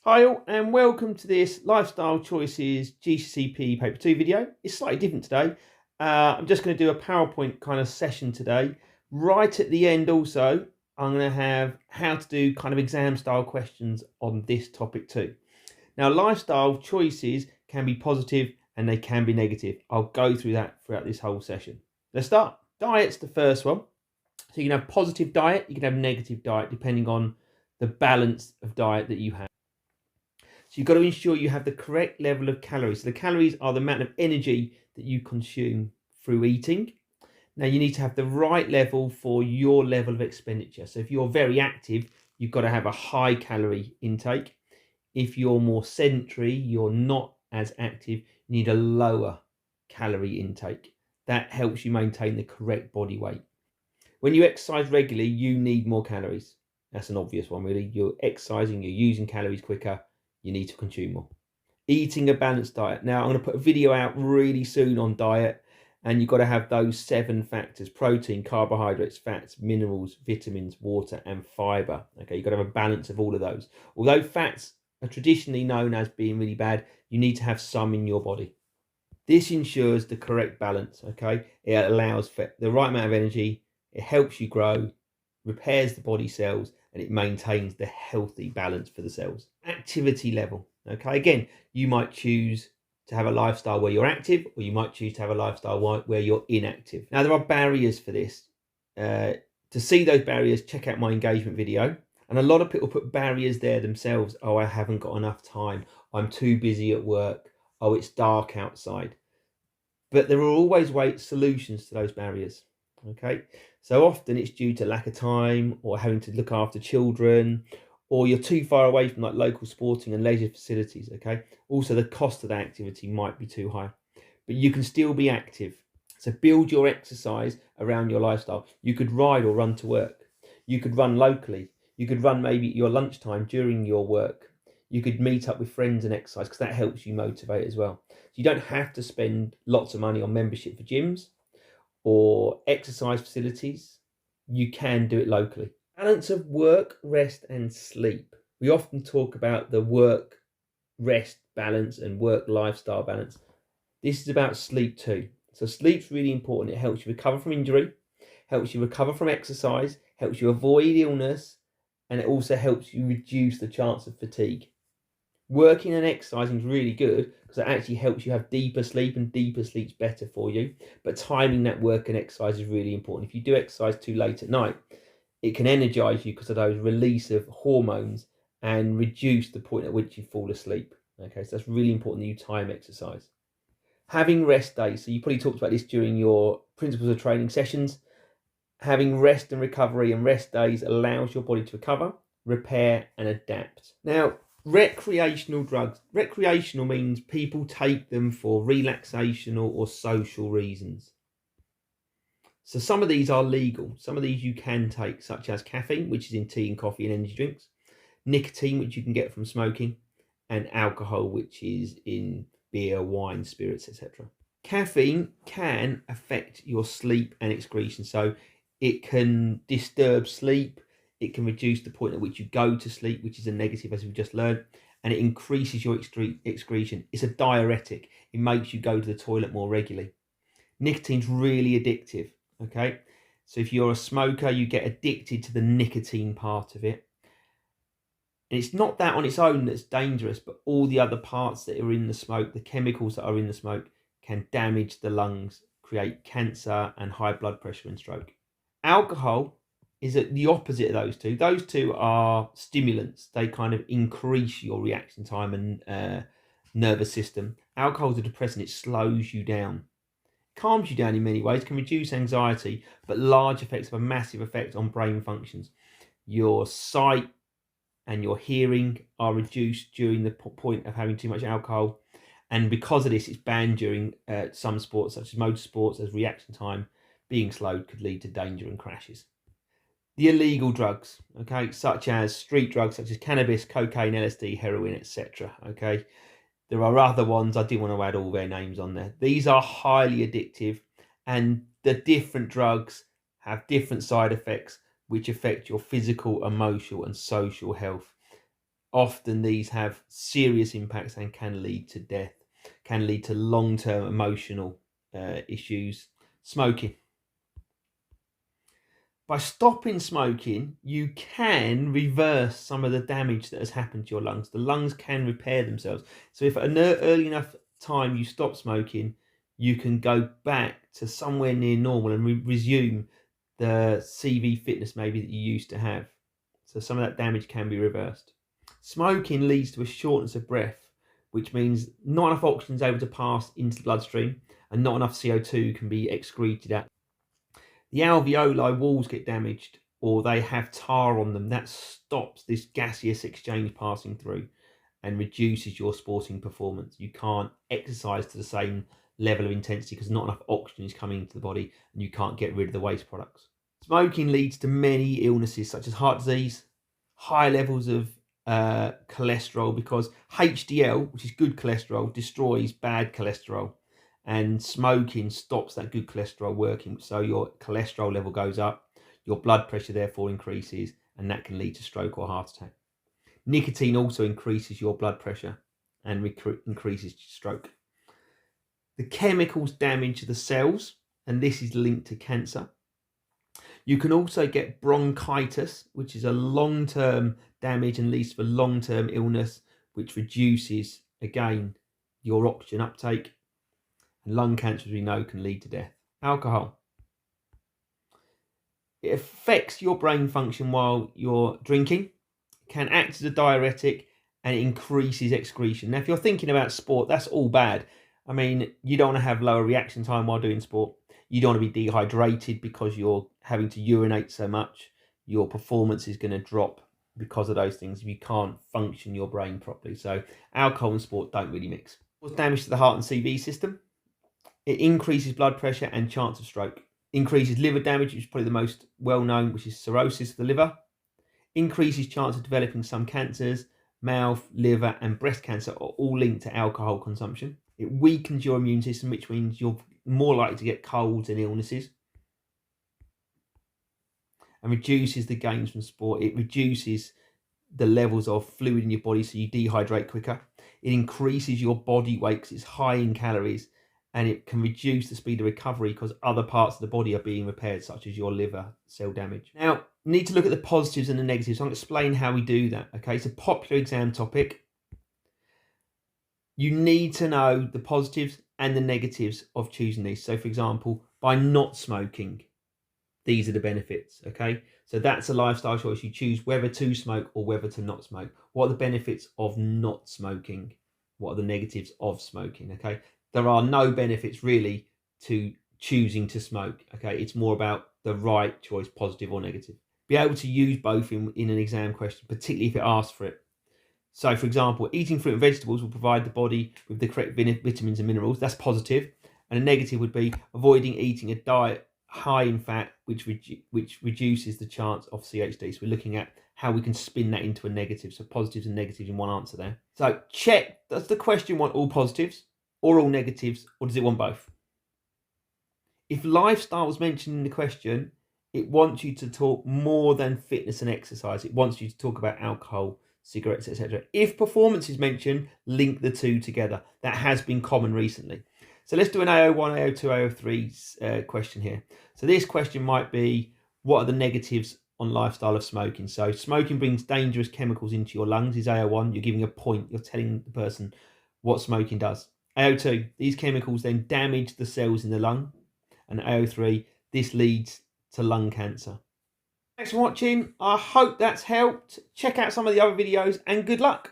Hi all and welcome to this Lifestyle Choices GCSE PE Paper 2 video. It's slightly different today. I'm just going to do a PowerPoint kind of session today. Right at the end also, I'm going to have how to do kind of exam style questions on this topic too. Now, lifestyle choices can be positive and they can be negative. I'll go through that throughout this whole session. Let's start. Diet's the first one. So you can have positive diet, you can have negative diet depending on the balance of diet that you have. So you've got to ensure you have the correct level of calories. So the calories are the amount of energy that you consume through eating. Now you need to have the right level for your level of expenditure. So if you're very active, you've got to have a high calorie intake. If you're more sedentary, you're not as active, you need a lower calorie intake. That helps you maintain the correct body weight. When you exercise regularly, you need more calories. That's an obvious one, really. You're exercising, you're using calories quicker, you need to consume more. Eating a balanced diet. Now, I'm going to put a video out really soon on diet, and you've got to have those 7 factors: protein, carbohydrates, fats, minerals, vitamins, water, and fiber. Okay, you've got to have a balance of all of those. Although fats are traditionally known as being really bad, you need to have some in your body. This ensures the correct balance, okay? It allows for the right amount of energy, it helps you grow, repairs the body cells, and it maintains the healthy balance for the cells. Activity level, okay? Again, you might choose to have a lifestyle where you're active, or you might choose to have a lifestyle where you're inactive. Now, there are barriers for this. To see those barriers, check out my engagement video. And a lot of people put barriers there themselves. Oh, I haven't got enough time. I'm too busy at work. Oh, it's dark outside. But there are always solutions to those barriers. Okay, so often it's due to lack of time or having to look after children, or you're too far away from like local sporting and leisure facilities. Okay, also the cost of that activity might be too high, but you can still be active. So build your exercise around your lifestyle. You could ride or run to work. You could run locally. You could run maybe at your lunchtime during your work. You could meet up with friends and exercise because that helps you motivate as well. So you don't have to spend lots of money on membership for gyms or exercise facilities. You can do it locally. Balance of work, rest, and sleep. We often talk about the work rest balance and work lifestyle balance. This is about sleep too. So sleep's really important. It helps you recover from injury, helps you recover from exercise, helps you avoid illness, and it also helps you reduce the chance of fatigue. Working and exercising is really good because it actually helps you have deeper sleep, and deeper sleep's better for you. But timing that work and exercise is really important. If you do exercise too late at night, it can energize you because of those release of hormones and reduce the point at which you fall asleep. Okay, so that's really important that you time exercise. Having rest days. So you probably talked about this during your principles of training sessions. Having rest and recovery and rest days allows your body to recover, repair, and adapt. Now, recreational drugs. Recreational means people take them for relaxational or social reasons. So some of these are legal. Some of these you can take, such as caffeine, which is in tea and coffee and energy drinks, nicotine, which you can get from smoking, and alcohol, which is in beer, wine, spirits, etc. Caffeine can affect your sleep and excretion. So it can disturb sleep. It can reduce the point at which you go to sleep, which is a negative, as we've just learned, and it increases your excretion. It's a diuretic. It makes you go to the toilet more regularly. Nicotine's really addictive, okay? So if you're a smoker, you get addicted to the nicotine part of it. And it's not that on its own that's dangerous, but all the other parts that are in the smoke, the chemicals that are in the smoke, can damage the lungs, create cancer and high blood pressure and stroke. Alcohol is the opposite of those two. Those two are stimulants. They kind of increase your reaction time and nervous system. Alcohol is a depressant. It slows you down. Calms you down in many ways, can reduce anxiety, but large effects have a massive effect on brain functions. Your sight and your hearing are reduced during the point of having too much alcohol. And because of this, it's banned during some sports, such as motorsports, as reaction time being slowed could lead to danger and crashes. The illegal drugs, okay, such as street drugs, such as cannabis, cocaine, LSD, heroin, etc. Okay, there are other ones. I didn't want to add all their names on there. These are highly addictive, and the different drugs have different side effects which affect your physical, emotional, and social health. often these have serious impacts and can lead to death, can lead to long-term emotional issues. Smoking. By stopping smoking, you can reverse some of the damage that has happened to your lungs. The lungs can repair themselves. So if at an early enough time you stop smoking, you can go back to somewhere near normal and resume the CV fitness maybe that you used to have. So some of that damage can be reversed. Smoking leads to a shortness of breath, which means not enough oxygen is able to pass into the bloodstream and not enough CO2 can be excreted out. The alveoli walls get damaged or they have tar on them. That stops this gaseous exchange passing through and reduces your sporting performance. You can't exercise to the same level of intensity because not enough oxygen is coming into the body and you can't get rid of the waste products. Smoking leads to many illnesses such as heart disease, high levels of cholesterol, because HDL, which is good cholesterol, destroys bad cholesterol, and smoking stops that good cholesterol working, so your cholesterol level goes up, your blood pressure therefore increases, and that can lead to stroke or heart attack. Nicotine also increases your blood pressure and increases stroke. The chemicals damage the cells, and this is linked to cancer. You can also get bronchitis, which is a long-term damage and leads to long-term illness, which reduces, again, your oxygen uptake. And lung cancer, as we know, can lead to death. Alcohol. It affects your brain function while you're drinking, can act as a diuretic, and it increases excretion. Now, if you're thinking about sport, that's all bad. I mean, you don't want to have lower reaction time while doing sport. You don't want to be dehydrated because you're having to urinate so much. Your performance is going to drop because of those things if you can't function your brain properly. So alcohol and sport don't really mix. Cause damage to the heart and CV system. It increases blood pressure and chance of stroke. Increases liver damage, which is probably the most well-known, which is cirrhosis of the liver. Increases chance of developing some cancers. Mouth, liver, and breast cancer are all linked to alcohol consumption. It weakens your immune system, which means you're more likely to get colds and illnesses. And reduces the gains from sport. It reduces the levels of fluid in your body, so you dehydrate quicker. It increases your body weight because it's high in calories, and it can reduce the speed of recovery because other parts of the body are being repaired, such as your liver cell damage. Now, you need to look at the positives and the negatives. So I'm going to explain how we do that. Okay, it's a popular exam topic. You need to know the positives and the negatives of choosing these. So, for example, by not smoking, these are the benefits, okay? So that's a lifestyle choice. You choose whether to smoke or whether to not smoke. What are the benefits of not smoking? What are the negatives of smoking, okay? There are no benefits really to choosing to smoke, okay? It's more about the right choice, positive or negative. Be able to use both in an exam question, particularly if it asks for it. So, for example, eating fruit and vegetables will provide the body with the correct vitamins and minerals. That's positive. And a negative would be avoiding eating a diet high in fat, which reduces the chance of CHD. So we're looking at how we can spin that into a negative. So positives and negatives in one answer there. So check, does the question want all positives or all negatives, or does it want both? If lifestyle was mentioned in the question, it wants you to talk more than fitness and exercise. It wants you to talk about alcohol, cigarettes, etc. If performance is mentioned, link the two together. That has been common recently. So let's do an AO1, AO2, AO3 question here. So this question might be, what are the negatives on lifestyle of smoking? So smoking brings dangerous chemicals into your lungs is AO1. You're giving a point. You're telling the person what smoking does. AO2, these chemicals then damage the cells in the lung. And AO3, this leads to lung cancer. Thanks for watching. I hope that's helped. Check out some of the other videos and good luck.